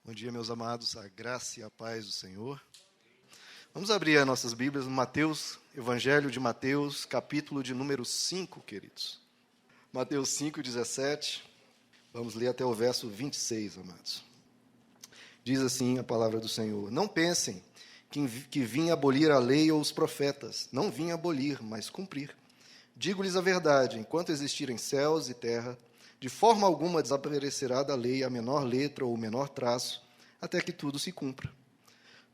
Bom dia, meus amados, a graça e a paz do Senhor. Vamos abrir as nossas Bíblias no Mateus, Evangelho de Mateus, capítulo de número 5, queridos. Mateus 5, 17, vamos ler até o verso 26, amados. Diz assim a palavra do Senhor: Não pensem que vim abolir a lei ou os profetas. Não vim abolir, mas cumprir. Digo-lhes a verdade, enquanto existirem céus e terra, de forma alguma desaparecerá da lei a menor letra ou o menor traço, até que tudo se cumpra.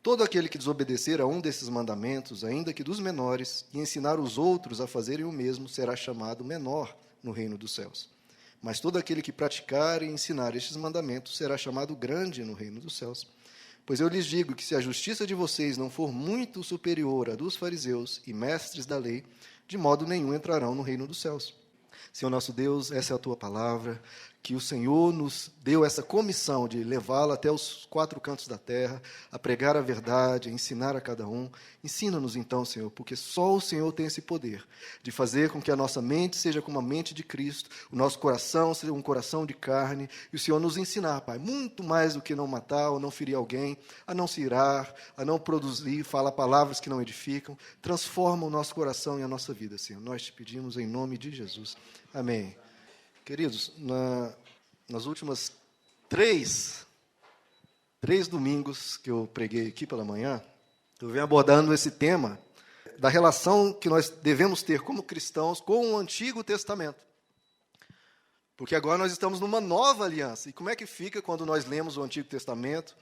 Todo aquele que desobedecer a um desses mandamentos, ainda que dos menores, e ensinar os outros a fazerem o mesmo, será chamado menor no reino dos céus. Mas todo aquele que praticar e ensinar estes mandamentos será chamado grande no reino dos céus. Pois eu lhes digo que se a justiça de vocês não for muito superior à dos fariseus e mestres da lei, de modo nenhum entrarão no reino dos céus. Senhor nosso Deus, essa é a Tua palavra, que o Senhor nos deu essa comissão de levá-la até os quatro cantos da terra, a pregar a verdade, a ensinar a cada um. Ensina-nos então, Senhor, porque só o Senhor tem esse poder de fazer com que a nossa mente seja como a mente de Cristo, o nosso coração seja um coração de carne, e o Senhor nos ensinar, Pai, muito mais do que não matar ou não ferir alguém, a não se irar, a não produzir, falar palavras que não edificam. Transforma o nosso coração e a nossa vida, Senhor. Nós te pedimos em nome de Jesus. Amém. Queridos, nas últimas três domingos que eu preguei aqui pela manhã, eu venho abordando esse tema da relação que nós devemos ter como cristãos com o Antigo Testamento. Porque agora nós estamos numa nova aliança. E como é que fica quando nós lemos o Antigo Testamento?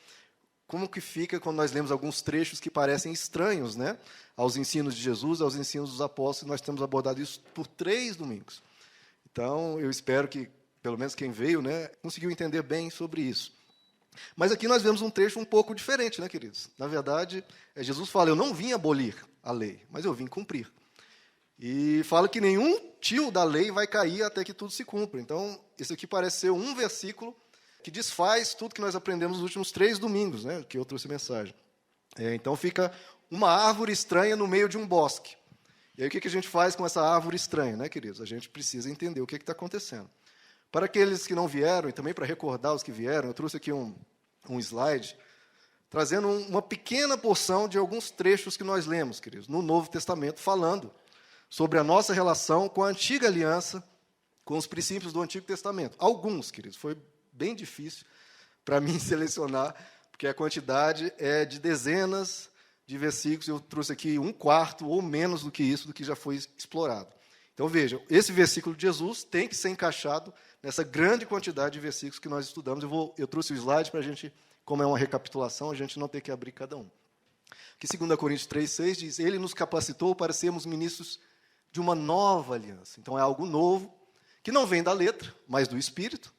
Como que fica quando nós lemos alguns trechos que parecem estranhos, né, aos ensinos de Jesus, aos ensinos dos apóstolos? Nós temos abordado isso por 3 domingos. Então, eu espero que, pelo menos quem veio, né, conseguiu entender bem sobre isso. Mas aqui nós vemos um trecho um pouco diferente, né, queridos? Na verdade, Jesus fala, eu não vim abolir a lei, mas eu vim cumprir. E fala que nenhum tio da lei vai cair até que tudo se cumpra. Então, isso aqui parece ser um versículo que desfaz tudo que nós aprendemos nos últimos 3 domingos, né, que eu trouxe a mensagem. Então, fica uma árvore estranha no meio de um bosque. E aí, o que a gente faz com essa árvore estranha, né, queridos? A gente precisa entender o que está acontecendo. Para aqueles que não vieram, e também para recordar os que vieram, eu trouxe aqui um slide, trazendo uma pequena porção de alguns trechos que nós lemos, queridos, no Novo Testamento, falando sobre a nossa relação com a antiga aliança, com os princípios do Antigo Testamento. Alguns, queridos, foi bem difícil para mim selecionar, porque a quantidade é de dezenas de versículos, eu trouxe aqui 1/4 ou menos do que isso, do que já foi explorado. Então, veja, esse versículo de Jesus tem que ser encaixado nessa grande quantidade de versículos que nós estudamos. Eu trouxe o slide para a gente, como é uma recapitulação, a gente não ter que abrir cada um. Que 2 Coríntios 3,6 diz, Ele nos capacitou para sermos ministros de uma nova aliança. Então, é algo novo, que não vem da letra, mas do Espírito,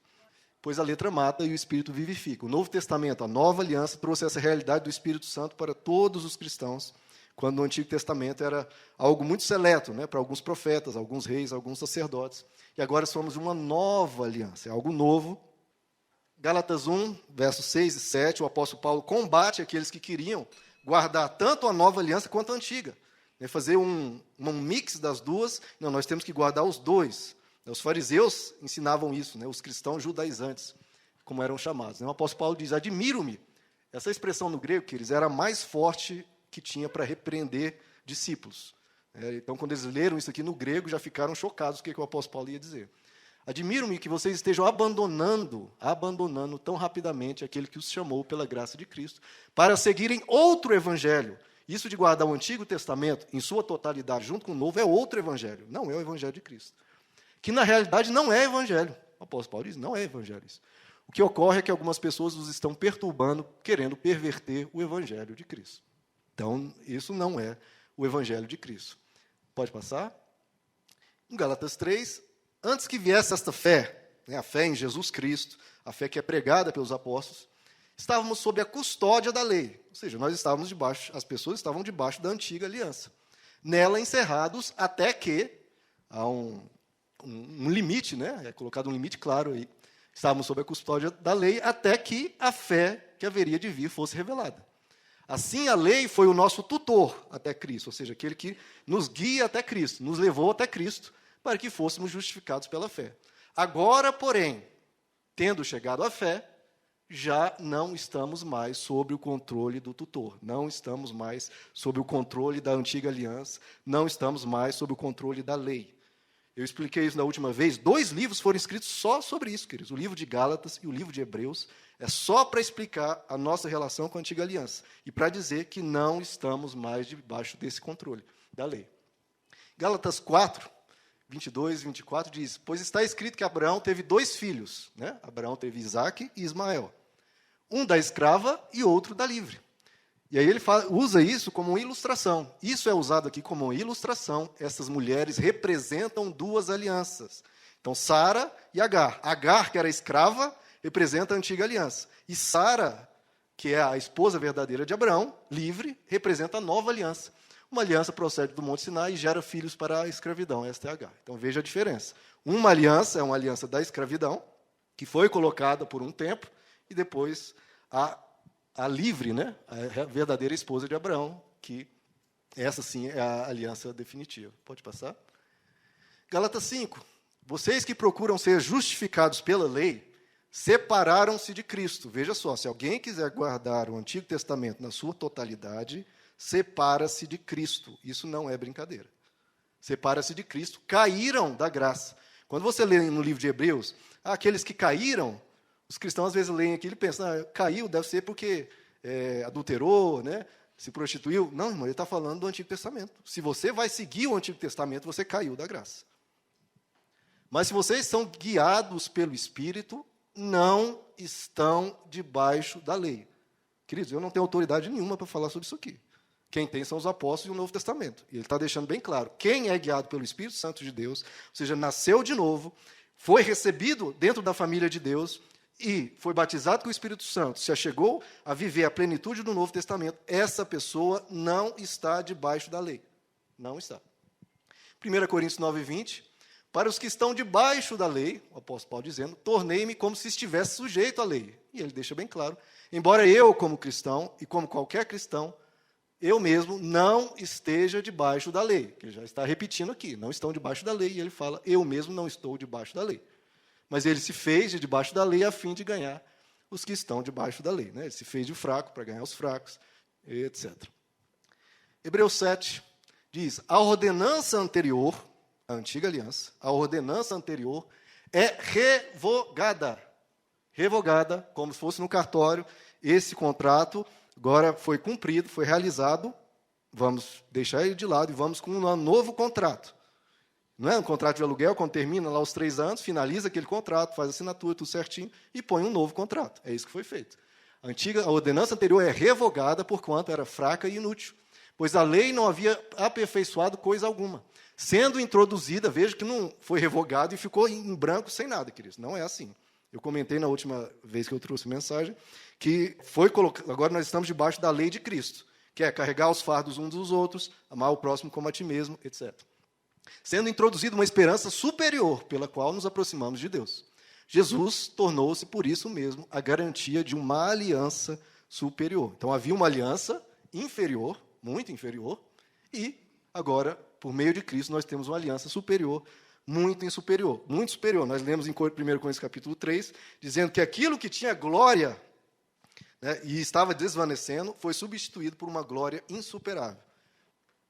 pois a letra mata e o Espírito vivifica. O Novo Testamento, a nova aliança, trouxe essa realidade do Espírito Santo para todos os cristãos, quando no Antigo Testamento era algo muito seleto, né, para alguns profetas, alguns reis, alguns sacerdotes. E agora somos uma nova aliança, é algo novo. Gálatas 1, versos 6 e 7, o apóstolo Paulo combate aqueles que queriam guardar tanto a nova aliança quanto a antiga, né, fazer um mix das duas. Não, nós temos que guardar os dois. Os fariseus ensinavam isso, né, os cristãos judaizantes, como eram chamados. O apóstolo Paulo diz, admiro-me. Essa expressão no grego, que eles era a mais forte que tinha para repreender discípulos. Então, quando eles leram isso aqui no grego, já ficaram chocados com o que o apóstolo Paulo ia dizer. Admiro-me que vocês estejam abandonando tão rapidamente aquele que os chamou pela graça de Cristo, para seguirem outro evangelho. Isso de guardar o Antigo Testamento, em sua totalidade, junto com o Novo, é outro evangelho, não é o evangelho de Cristo. Que, na realidade, não é evangelho. O apóstolo Paulo diz, não é evangelho isso. O que ocorre é que algumas pessoas os estão perturbando, querendo perverter o evangelho de Cristo. Então, isso não é o evangelho de Cristo. Pode passar? Em Gálatas 3, antes que viesse esta fé, né, a fé em Jesus Cristo, a fé que é pregada pelos apóstolos, estávamos sob a custódia da lei. Ou seja, nós estávamos debaixo, as pessoas estavam debaixo da antiga aliança. Nela encerrados até que, há um limite, né, é colocado um limite claro aí, estávamos sob a custódia da lei até que a fé que haveria de vir fosse revelada. Assim, a lei foi o nosso tutor até Cristo, ou seja, aquele que nos guia até Cristo, nos levou até Cristo, para que fôssemos justificados pela fé. Agora, porém, tendo chegado à fé, já não estamos mais sob o controle do tutor, não estamos mais sob o controle da antiga aliança, não estamos mais sob o controle da lei. Eu expliquei isso na última vez, 2 livros foram escritos só sobre isso, queridos, o livro de Gálatas e o livro de Hebreus, é só para explicar a nossa relação com a antiga aliança, e para dizer que não estamos mais debaixo desse controle da lei. Gálatas 4, 22 e 24 diz, pois está escrito que Abraão teve 2 filhos, né? Abraão teve Isaque e Ismael. Um da escrava e outro da livre. E aí ele usa isso como uma ilustração. Isso é usado aqui como uma ilustração. Essas mulheres representam 2 alianças. Então, Sara e Agar. Agar, que era escrava, representa a antiga aliança. E Sara, que é a esposa verdadeira de Abraão, livre, representa a nova aliança. Uma aliança procede do Monte Sinai e gera filhos para a escravidão. Esta é Agar. Então, veja a diferença. Uma aliança é uma aliança da escravidão, que foi colocada por um tempo, e depois a livre, né? A verdadeira esposa de Abraão, que essa sim é a aliança definitiva. Pode passar? Gálatas 5. Vocês que procuram ser justificados pela lei, separaram-se de Cristo. Veja só, se alguém quiser guardar o Antigo Testamento na sua totalidade, separa-se de Cristo. Isso não é brincadeira. Separa-se de Cristo, caíram da graça. Quando você lê no livro de Hebreus, aqueles que caíram, os cristãos às vezes leem aqui e pensam, caiu, deve ser porque adulterou, né, se prostituiu. Não, irmão, ele está falando do Antigo Testamento. Se você vai seguir o Antigo Testamento, você caiu da graça. Mas se vocês são guiados pelo Espírito, não estão debaixo da lei. Queridos, eu não tenho autoridade nenhuma para falar sobre isso aqui. Quem tem são os apóstolos e o Novo Testamento. E ele está deixando bem claro, quem é guiado pelo Espírito Santo de Deus, ou seja, nasceu de novo, foi recebido dentro da família de Deus, e foi batizado com o Espírito Santo, se achegou a viver a plenitude do Novo Testamento, essa pessoa não está debaixo da lei. Não está. 1 Coríntios 9, 20. Para os que estão debaixo da lei, o apóstolo Paulo dizendo, tornei-me como se estivesse sujeito à lei. E ele deixa bem claro, embora eu, como cristão, e como qualquer cristão, eu mesmo não esteja debaixo da lei. Ele já está repetindo aqui, não estão debaixo da lei, e ele fala, eu mesmo não estou debaixo da lei. Mas ele se fez de debaixo da lei a fim de ganhar os que estão debaixo da lei. Né? Ele se fez de fraco para ganhar os fracos, etc. Hebreus 7 diz, a ordenança anterior, a antiga aliança, a ordenança anterior é revogada. Revogada, como se fosse no cartório, esse contrato agora foi cumprido, foi realizado, vamos deixar ele de lado e vamos com um novo contrato. Não é um contrato de aluguel, quando termina lá os 3 anos, finaliza aquele contrato, faz a assinatura, tudo certinho, e põe um novo contrato. É isso que foi feito. A ordenança anterior é revogada, porquanto era fraca e inútil, pois a lei não havia aperfeiçoado coisa alguma. Sendo introduzida, veja que não foi revogado e ficou em branco sem nada, queridos. Não é assim. Eu comentei na última vez que eu trouxe mensagem, que foi colocado, agora nós estamos debaixo da lei de Cristo, que é carregar os fardos uns dos outros, amar o próximo como a ti mesmo, etc. Sendo introduzida uma esperança superior, pela qual nos aproximamos de Deus. Jesus tornou-se, por isso mesmo, a garantia de uma aliança superior. Então, havia uma aliança inferior, muito inferior, e agora, por meio de Cristo, nós temos uma aliança superior, muito superior. Nós lemos em 1 Coríntios capítulo 3, dizendo que aquilo que tinha glória, né, e estava desvanecendo, foi substituído por uma glória insuperável.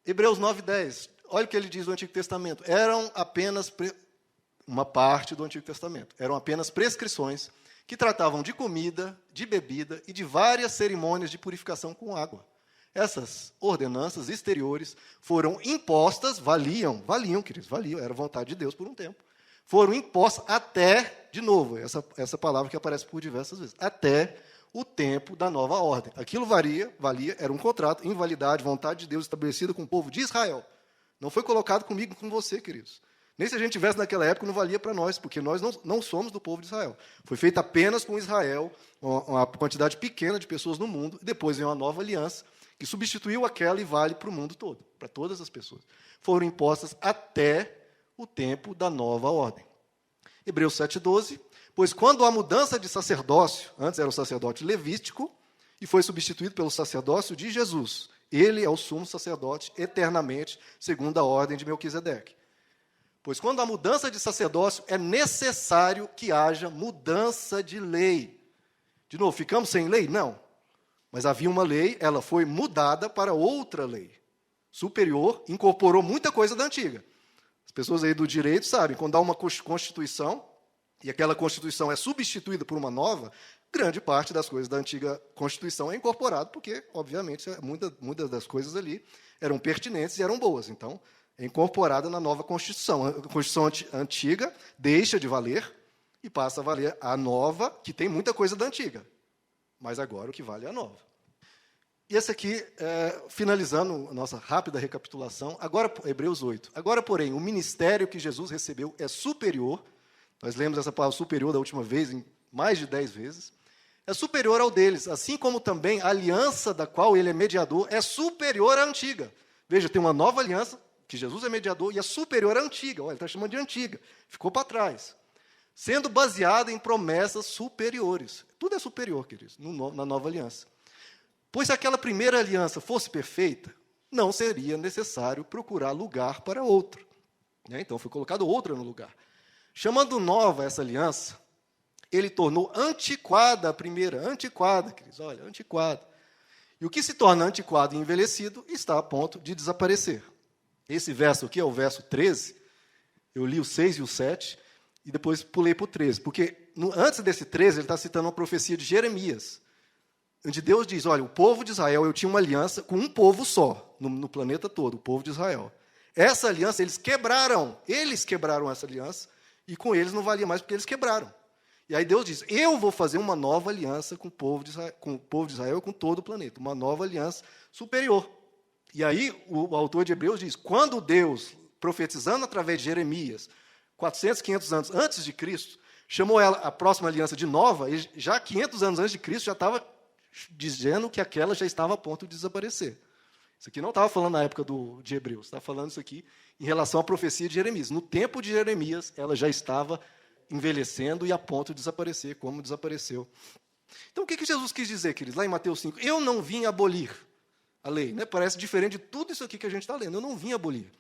Hebreus 9:10. Olha o que ele diz do Antigo Testamento. Eram apenas uma parte do Antigo Testamento. Eram apenas prescrições que tratavam de comida, de bebida e de várias cerimônias de purificação com água. Essas ordenanças exteriores foram impostas, valiam, queridos, era vontade de Deus por um tempo. Foram impostas até, de novo, essa palavra que aparece por diversas vezes, até o tempo da nova ordem. Aquilo valia, era um contrato, invalidade, vontade de Deus estabelecida com o povo de Israel. Não foi colocado comigo e com você, queridos. Nem se a gente tivesse naquela época, não valia para nós, porque nós não somos do povo de Israel. Foi feito apenas com Israel, uma quantidade pequena de pessoas no mundo, e depois veio uma nova aliança, que substituiu aquela e vale para o mundo todo, para todas as pessoas. Foram impostas até o tempo da nova ordem. Hebreus 7:12, pois quando a mudança de sacerdócio, antes era o sacerdote levítico, e foi substituído pelo sacerdócio de Jesus, ele é o sumo sacerdote eternamente, segundo a ordem de Melquisedeque. Pois quando a mudança de sacerdócio, é necessário que haja mudança de lei. De novo, ficamos sem lei? Não. Mas havia uma lei, ela foi mudada para outra lei superior, incorporou muita coisa da antiga. As pessoas aí do direito sabem, quando há uma Constituição, e aquela Constituição é substituída por uma nova, grande parte das coisas da antiga Constituição é incorporada, porque, obviamente, muitas das coisas ali eram pertinentes e eram boas. Então, é incorporada na nova Constituição. A Constituição antiga deixa de valer e passa a valer a nova, que tem muita coisa da antiga. Mas agora o que vale é a nova. E esse aqui, finalizando a nossa rápida recapitulação, agora, Hebreus 8. Agora, porém, o ministério que Jesus recebeu é superior. Nós lemos essa palavra superior da última vez, em mais de 10 vezes. É superior ao deles, assim como também a aliança da qual ele é mediador é superior à antiga. Veja, tem uma nova aliança, que Jesus é mediador, e é superior à antiga. Olha, ele está chamando de antiga. Ficou para trás. Sendo baseada em promessas superiores. Tudo é superior, queridos, na nova aliança. Pois se aquela primeira aliança fosse perfeita, não seria necessário procurar lugar para outra. Então, foi colocado outra no lugar. Chamando nova essa aliança, ele tornou antiquada a primeira. Antiquada, queridos, olha, antiquada. E o que se torna antiquado e envelhecido está a ponto de desaparecer. Esse verso aqui é o verso 13. Eu li o 6 e o 7, e depois pulei para o 13. Porque antes desse 13, ele está citando uma profecia de Jeremias, onde Deus diz, olha, o povo de Israel, eu tinha uma aliança com um povo só, no planeta todo, o povo de Israel. Essa aliança, eles quebraram essa aliança, e com eles não valia mais porque eles quebraram. E aí Deus diz, eu vou fazer uma nova aliança com o povo de Israel e com todo o planeta, uma nova aliança superior. E aí o autor de Hebreus diz, quando Deus, profetizando através de Jeremias, 400, 500 anos antes de Cristo, chamou a próxima aliança de nova, e já 500 anos antes de Cristo já estava dizendo que aquela já estava a ponto de desaparecer. Isso aqui não estava falando na época de Hebreus, estava falando isso aqui em relação à profecia de Jeremias. No tempo de Jeremias, ela já estava envelhecendo e a ponto de desaparecer, como desapareceu. Então, o que Jesus quis dizer, queridos? Lá em Mateus 5, eu não vim abolir a lei. Né? Parece diferente de tudo isso aqui que a gente está lendo. Eu não vim abolir.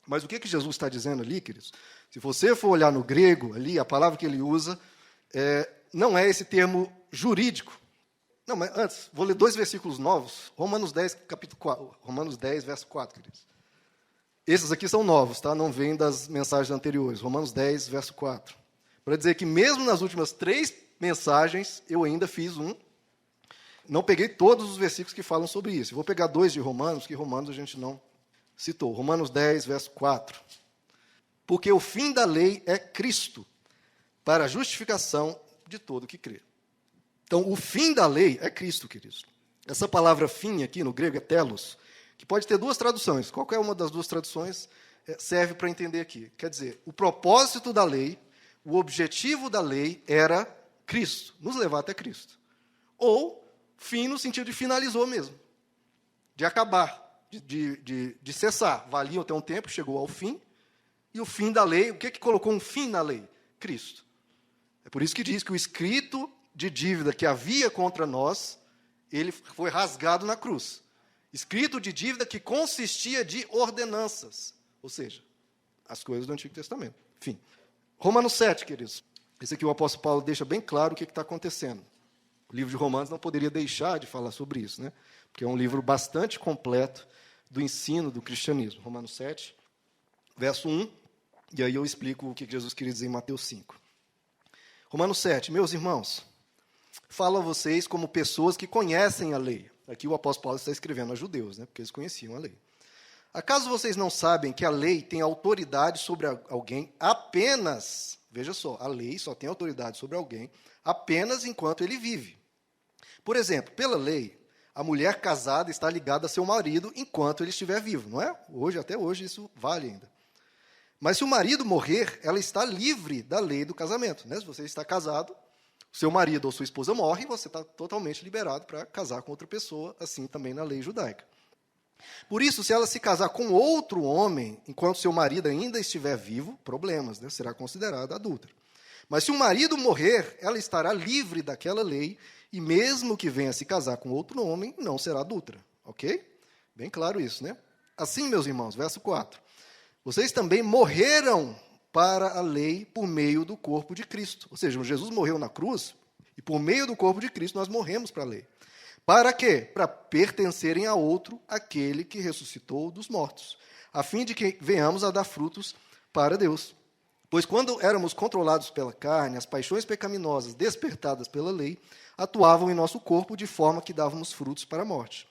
Mas o que Jesus está dizendo ali, queridos? Se você for olhar no grego, ali, a palavra que ele usa não é esse termo jurídico. Não, mas antes, vou ler 2 versículos novos. Romanos 10, capítulo 4. Romanos 10, verso 4, queridos. Esses aqui são novos, tá? Não vêm das mensagens anteriores. Romanos 10, verso 4. Para dizer que mesmo nas últimas 3 mensagens, eu ainda fiz um. Não peguei todos os versículos que falam sobre isso. Eu vou pegar 2 de Romanos, que Romanos a gente não citou. Romanos 10, verso 4. Porque o fim da lei é Cristo, para a justificação de todo que crê. Então, o fim da lei é Cristo, queridos. Essa palavra fim aqui no grego é telos, que pode ter 2 traduções. Qualquer uma das 2 traduções serve para entender aqui. Quer dizer, o propósito da lei, o objetivo da lei era Cristo, nos levar até Cristo. Ou fim no sentido de finalizou mesmo, de acabar, de cessar. Valia até um tempo, chegou ao fim, e o fim da lei, o que colocou um fim na lei? Cristo. É por isso que diz que o escrito de dívida que havia contra nós, ele foi rasgado na cruz. Escrito de dívida que consistia de ordenanças, ou seja, as coisas do Antigo Testamento. Enfim, Romanos 7, queridos. Esse aqui o apóstolo Paulo deixa bem claro o que está acontecendo. O livro de Romanos não poderia deixar de falar sobre isso, né? Porque é um livro bastante completo do ensino do cristianismo. Romanos 7, verso 1, e aí eu explico o que Jesus queria dizer em Mateus 5. Romanos 7, meus irmãos, falo a vocês como pessoas que conhecem a lei. Aqui o apóstolo Paulo está escrevendo a judeus, né? Porque eles conheciam a lei. Acaso vocês não sabem que a lei tem autoridade sobre alguém apenas, veja só, a lei só tem autoridade sobre alguém apenas enquanto ele vive. Por exemplo, pela lei, a mulher casada está ligada a seu marido enquanto ele estiver vivo, não é? Até hoje isso vale ainda. Mas se o marido morrer, ela está livre da lei do casamento. Né? Se você está casado, seu marido ou sua esposa morre, você está totalmente liberado para casar com outra pessoa, assim também na lei judaica. Por isso, se ela se casar com outro homem, enquanto seu marido ainda estiver vivo, problemas, né? Será considerada adúltera. Mas se o marido morrer, ela estará livre daquela lei, e mesmo que venha se casar com outro homem, não será adúltera. Ok? Bem claro isso, né? Assim, meus irmãos, verso 4. Vocês também morreram para a lei por meio do corpo de Cristo. Ou seja, Jesus morreu na cruz, E por meio do corpo de Cristo nós morremos para a lei. Para quê? Para pertencerem a outro, aquele que ressuscitou dos mortos, a fim de que venhamos a dar frutos para Deus. Pois quando éramos controlados pela carne, as paixões pecaminosas despertadas pela lei atuavam em nosso corpo de forma que dávamos frutos para a morte.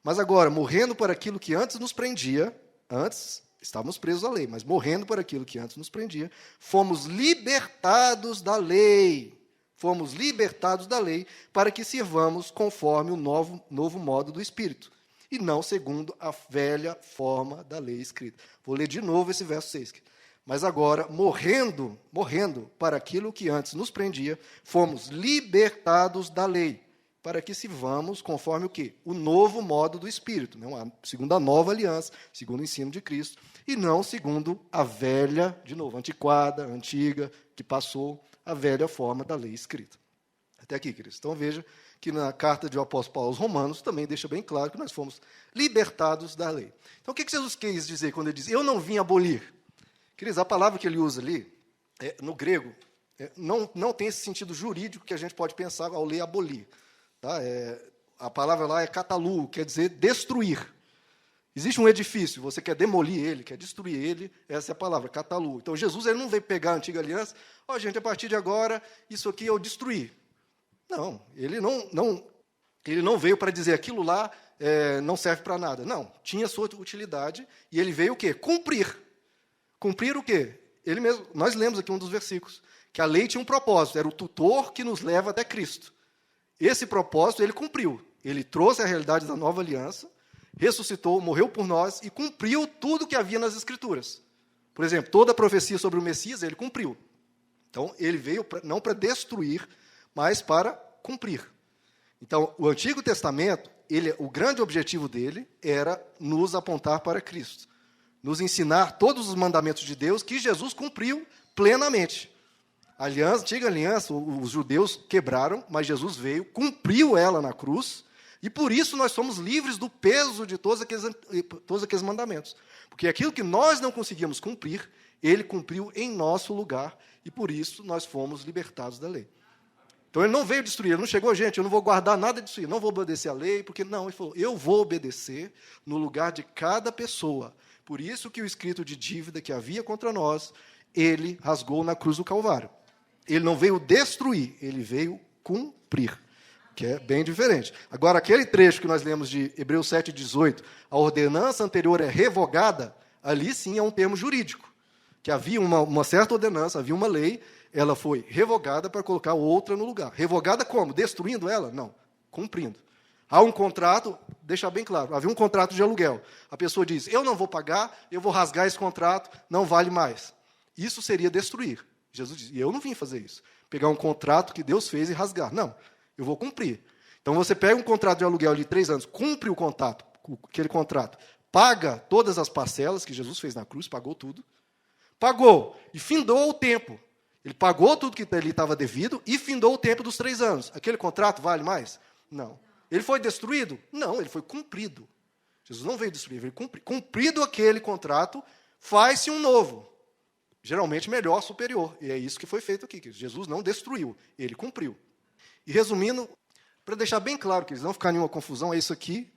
Mas agora, morrendo por aquilo que antes nos prendia, antes estávamos presos à lei, mas morrendo por aquilo que antes nos prendia, fomos libertados da lei. Fomos libertados da lei para que sirvamos conforme o novo modo do Espírito, e não segundo a velha forma da lei escrita. Vou ler de novo esse verso 6. Mas agora, morrendo para aquilo que antes nos prendia, fomos libertados da lei, para que sirvamos conforme o quê? O novo modo do Espírito, não? Segundo a nova aliança, segundo o ensino de Cristo, e não segundo a velha, de novo, antiquada, antiga, que passou, a velha forma da lei escrita. Até aqui, queridos. Então, veja que na carta do apóstolo Paulo aos Romanos também deixa bem claro que nós fomos libertados da lei. Então, o que Jesus quis dizer quando ele diz, eu não vim abolir? Queridos, a palavra que ele usa ali, no grego, não tem esse sentido jurídico que a gente pode pensar ao ler abolir. Tá? A palavra lá é catalu, quer dizer destruir. Existe um edifício, você quer demolir ele, quer destruir ele, essa é a palavra, catalu. Então, Jesus ele não veio pegar a antiga aliança, gente, a partir de agora, isso aqui eu destruí. Não, ele não veio para dizer aquilo lá não serve para nada. Não, tinha sua utilidade, e ele veio o quê? Cumprir. Cumprir o quê? Ele mesmo, nós lemos aqui um dos versículos, que a lei tinha um propósito, era o tutor que nos leva até Cristo. Esse propósito ele cumpriu. Ele trouxe a realidade da nova aliança, ressuscitou, morreu por nós e cumpriu tudo que havia nas Escrituras. Por exemplo, toda a profecia sobre o Messias, ele cumpriu. Então, ele veio não para destruir, mas para cumprir. Então, o Antigo Testamento, o grande objetivo dele era nos apontar para Cristo, nos ensinar todos os mandamentos de Deus que Jesus cumpriu plenamente. A antiga aliança, os judeus quebraram, mas Jesus veio, cumpriu ela na cruz, e por isso nós somos livres do peso de todos aqueles mandamentos. Porque aquilo que nós não conseguíamos cumprir, ele cumpriu em nosso lugar, e por isso nós fomos libertados da lei. Então ele não veio destruir, ele não chegou, gente, eu não vou guardar nada disso, não vou obedecer a lei, porque não, ele falou, eu vou obedecer no lugar de cada pessoa. Por isso que o escrito de dívida que havia contra nós, ele rasgou na cruz do Calvário. Ele não veio destruir, ele veio cumprir, que é bem diferente. Agora, aquele trecho que nós lemos de Hebreus 7,18, a ordenança anterior é revogada, ali sim é um termo jurídico, que havia uma certa ordenança, havia uma lei, ela foi revogada para colocar outra no lugar. Revogada como? Destruindo ela? Não, cumprindo. Há um contrato, deixar bem claro, havia um contrato de aluguel. A pessoa diz, eu não vou pagar, eu vou rasgar esse contrato, não vale mais. Isso seria destruir. Jesus diz, e eu não vim fazer isso. Pegar um contrato que Deus fez e rasgar. Não, eu vou cumprir. Então, você pega um contrato de aluguel de 3 anos, cumpre o contrato, aquele contrato, paga todas as parcelas que Jesus fez na cruz, pagou tudo, pagou e findou o tempo. Ele pagou tudo que ele estava devido e findou o tempo dos 3 anos. Aquele contrato vale mais? Não. Ele foi destruído? Não, ele foi cumprido. Jesus não veio destruir, ele veio cumprir. Cumprido aquele contrato, faz-se um novo. Geralmente melhor, superior. E é isso que foi feito aqui. Jesus não destruiu, ele cumpriu. E resumindo, para deixar bem claro que eles não ficarem em uma confusão, é isso aqui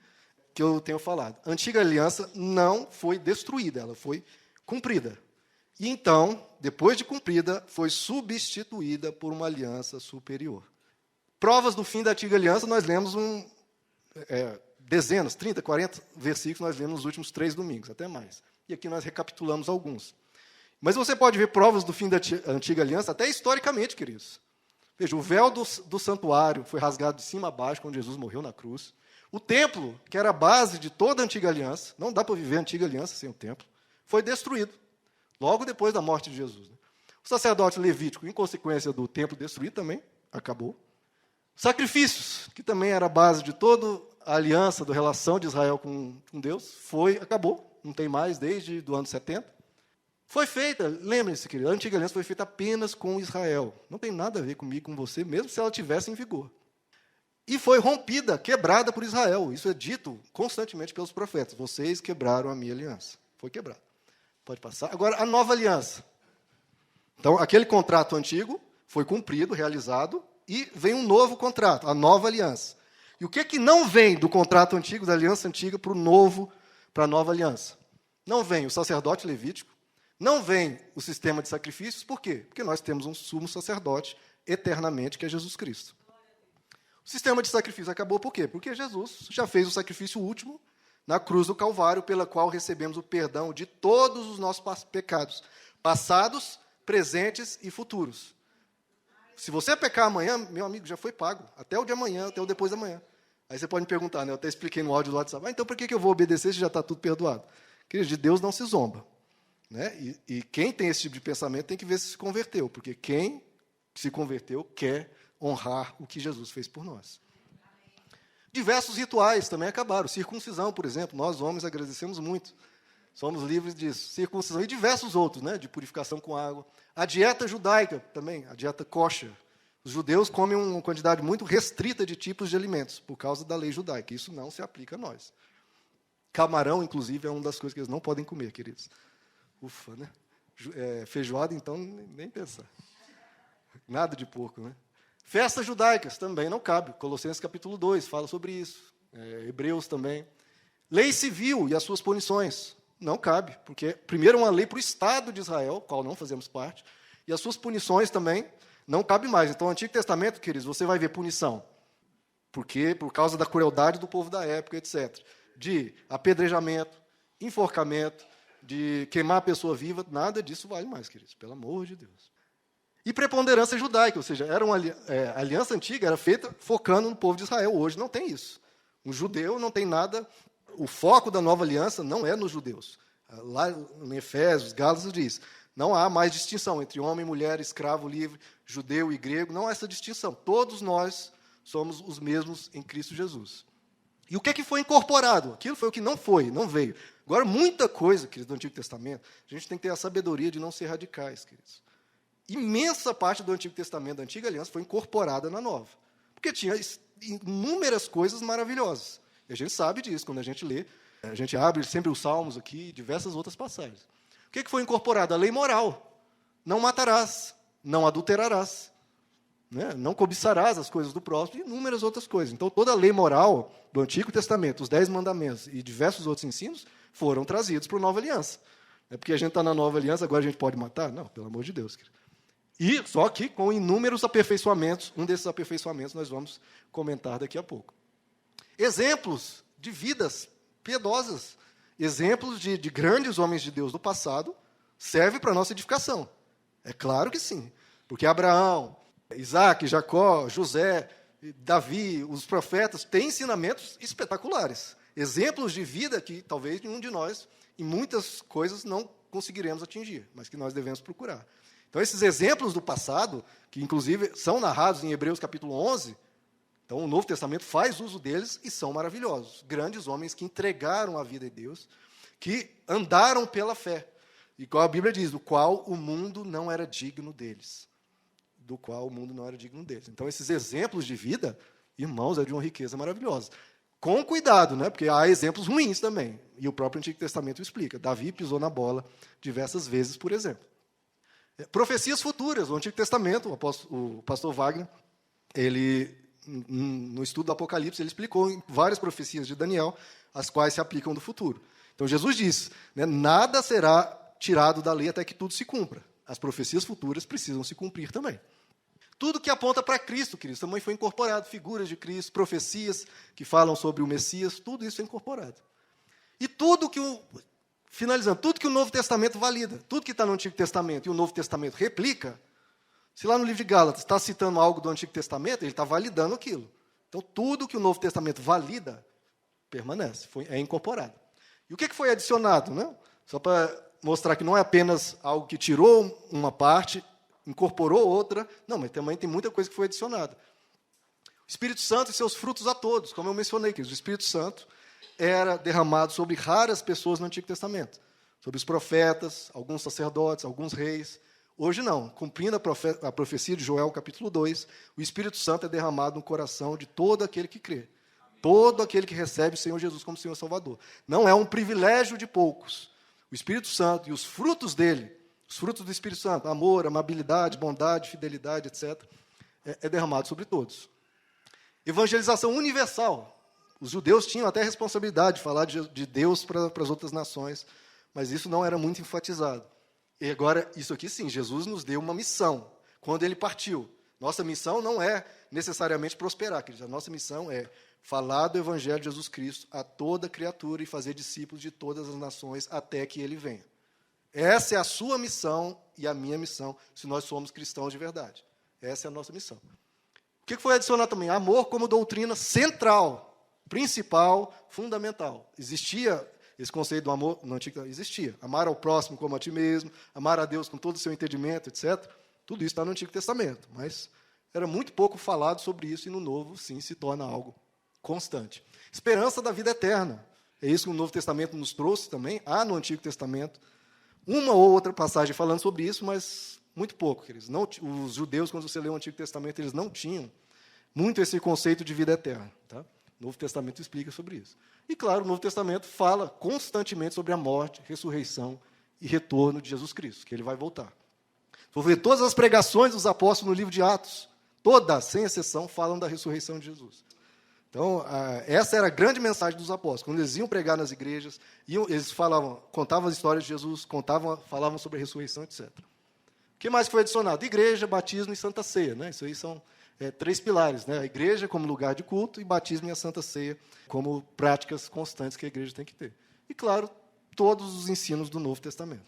que eu tenho falado. A antiga aliança não foi destruída, ela foi cumprida. E então, depois de cumprida, foi substituída por uma aliança superior. Provas do fim da antiga aliança, nós lemos dezenas, 30, 40 versículos, nós lemos nos últimos 3 domingos, até mais. E aqui nós recapitulamos alguns. Mas você pode ver provas do fim da antiga aliança, até historicamente, queridos. Veja, o véu do santuário foi rasgado de cima a baixo, quando Jesus morreu na cruz. O templo, que era a base de toda a antiga aliança, não dá para viver a antiga aliança sem o templo, foi destruído, logo depois da morte de Jesus. O sacerdote levítico, em consequência do templo destruído, também acabou. Sacrifícios, que também era a base de toda a aliança, da relação de Israel com Deus, acabou, não tem mais desde o ano 70. Foi feita, lembre-se, querido, a antiga aliança foi feita apenas com Israel. Não tem nada a ver comigo, com você, mesmo se ela tivesse em vigor. E foi rompida, quebrada por Israel. Isso é dito constantemente pelos profetas. Vocês quebraram a minha aliança. Foi quebrada. Pode passar. Agora, a nova aliança. Então, aquele contrato antigo foi cumprido, realizado, e vem um novo contrato, a nova aliança. E o que não vem do contrato antigo, da aliança antiga, para a nova aliança? Não vem o sacerdote levítico, não vem o sistema de sacrifícios, por quê? Porque nós temos um sumo sacerdote eternamente, que é Jesus Cristo. O sistema de sacrifício acabou por quê? Porque Jesus já fez o sacrifício último na cruz do Calvário, pela qual recebemos o perdão de todos os nossos pecados, passados, presentes e futuros. Se você pecar amanhã, meu amigo, já foi pago. Até o de amanhã, até o depois da manhã. Aí você pode me perguntar, né? Eu até expliquei no áudio do WhatsApp. Então por que eu vou obedecer se já está tudo perdoado? Querido, de Deus não se zomba. Né? E quem tem esse tipo de pensamento tem que ver se converteu. Porque quem se converteu quer honrar o que Jesus fez por nós. Diversos rituais também acabaram. Circuncisão, por exemplo. Nós, homens, agradecemos muito. Somos livres disso. Circuncisão e diversos outros, né? De purificação com água. A dieta judaica também, a dieta kosher. Os judeus comem uma quantidade muito restrita de tipos de alimentos, por causa da lei judaica. Isso não se aplica a nós. Camarão, inclusive, é uma das coisas que eles não podem comer, queridos. Ufa, né? Feijoada, então, nem pensar. Nada de porco, né? Festas judaicas também não cabe. Colossenses capítulo 2 fala sobre isso. Hebreus também. Lei civil e as suas punições. Não cabe, porque primeiro é uma lei para o Estado de Israel, qual não fazemos parte, e as suas punições também não cabe mais. Então, no Antigo Testamento, queridos, você vai ver punição. Porque, por causa da crueldade do povo da época, etc. De apedrejamento, enforcamento, de queimar a pessoa viva, nada disso vale mais, queridos, pelo amor de Deus. E preponderância judaica, ou seja, era a aliança antiga era feita focando no povo de Israel. Hoje não tem isso. Um judeu não tem nada. O foco da nova aliança não é nos judeus. Lá em Efésios, Gálatas diz, não há mais distinção entre homem, mulher, escravo, livre, judeu e grego. Não há essa distinção. Todos nós somos os mesmos em Cristo Jesus. E o que é que foi incorporado? Aquilo foi o que não foi, não veio. Agora, muita coisa, queridos, do Antigo Testamento, a gente tem que ter a sabedoria de não ser radicais, queridos. Imensa parte do Antigo Testamento, da Antiga Aliança, foi incorporada na Nova. Porque tinha inúmeras coisas maravilhosas. E a gente sabe disso, quando a gente lê, a gente abre sempre os Salmos aqui, diversas outras passagens. O que foi incorporado? A lei moral. Não matarás, não adulterarás, né? Não cobiçarás as coisas do próximo, e inúmeras outras coisas. Então, toda a lei moral do Antigo Testamento, os 10 mandamentos e diversos outros ensinos, foram trazidos para a Nova Aliança. É porque a gente está na Nova Aliança, agora a gente pode matar? Não, pelo amor de Deus. E só que com inúmeros aperfeiçoamentos, um desses aperfeiçoamentos nós vamos comentar daqui a pouco. Exemplos de vidas piedosas, exemplos de grandes homens de Deus do passado, servem para a nossa edificação. É claro que sim, porque Abraão, Isaac, Jacó, José, Davi, os profetas, têm ensinamentos espetaculares. Exemplos de vida que talvez nenhum de nós, em muitas coisas, não conseguiremos atingir, mas que nós devemos procurar. Então, esses exemplos do passado, que inclusive são narrados em Hebreus capítulo 11, então o Novo Testamento faz uso deles e são maravilhosos. Grandes homens que entregaram a vida a Deus, que andaram pela fé. E qual a Bíblia diz, do qual o mundo não era digno deles. Do qual o mundo não era digno deles. Então, esses exemplos de vida, irmãos, é de uma riqueza maravilhosa. Com cuidado, né? Porque há exemplos ruins também. E o próprio Antigo Testamento explica. Davi pisou na bola diversas vezes, por exemplo. Profecias futuras. O Antigo Testamento, o pastor Wagner, ele, no estudo do Apocalipse, ele explicou em várias profecias de Daniel, as quais se aplicam no futuro. Então, Jesus diz, né, nada será tirado da lei até que tudo se cumpra. As profecias futuras precisam se cumprir também. Tudo que aponta para Cristo, queridos, também foi incorporado. Figuras de Cristo, profecias que falam sobre o Messias, tudo isso é incorporado. E tudo que finalizando, tudo que o Novo Testamento valida, tudo que está no Antigo Testamento e o Novo Testamento replica, se lá no livro de Gálatas está citando algo do Antigo Testamento, ele está validando aquilo. Então, tudo que o Novo Testamento valida, permanece, é incorporado. E o que foi adicionado? Né? Só para mostrar que não é apenas algo que tirou uma parte, incorporou outra, não, mas também tem muita coisa que foi adicionada. O Espírito Santo e seus frutos a todos, como eu mencionei, que o Espírito Santo era derramado sobre raras pessoas no Antigo Testamento, sobre os profetas, alguns sacerdotes, alguns reis. Hoje não, cumprindo a profecia de Joel, capítulo 2, o Espírito Santo é derramado no coração de todo aquele que crê, todo aquele que recebe o Senhor Jesus como Senhor e Salvador. Não é um privilégio de poucos. O Espírito Santo e os frutos dele, os frutos do Espírito Santo, amor, amabilidade, bondade, fidelidade, etc., é derramado sobre todos. Evangelização universal. Os judeus tinham até a responsabilidade de falar de Deus para as outras nações, mas isso não era muito enfatizado. E agora, isso aqui sim, Jesus nos deu uma missão. Quando ele partiu, nossa missão não é necessariamente prosperar, queridos. A nossa missão é falar do Evangelho de Jesus Cristo a toda criatura e fazer discípulos de todas as nações até que ele venha. Essa é a sua missão e a minha missão, se nós somos cristãos de verdade. Essa é a nossa missão. O que foi adicionado também? Amor como doutrina central, principal, fundamental. Existia esse conceito do amor no Antigo Testamento? Existia. Amar ao próximo como a ti mesmo, amar a Deus com todo o seu entendimento, etc. Tudo isso está no Antigo Testamento, mas era muito pouco falado sobre isso, e no Novo, sim, se torna algo constante. Esperança da vida eterna. É isso que o Novo Testamento nos trouxe também. Há no Antigo Testamento uma ou outra passagem falando sobre isso, mas muito pouco, queridos. Os judeus, quando você lê o Antigo Testamento, eles não tinham muito esse conceito de vida eterna. Tá? O Novo Testamento explica sobre isso. E, claro, o Novo Testamento fala constantemente sobre a morte, ressurreição e retorno de Jesus Cristo, que ele vai voltar. Vou ver todas as pregações dos apóstolos no livro de Atos, todas, sem exceção, falam da ressurreição de Jesus. Então, essa era a grande mensagem dos apóstolos. Quando eles iam pregar nas igrejas, eles contavam as histórias de Jesus, falavam sobre a ressurreição, etc. O que mais foi adicionado? Igreja, batismo e Santa Ceia. Né? Isso aí são 3 pilares. Né? A igreja como lugar de culto e batismo e a Santa Ceia como práticas constantes que a igreja tem que ter. E, claro, todos os ensinos do Novo Testamento.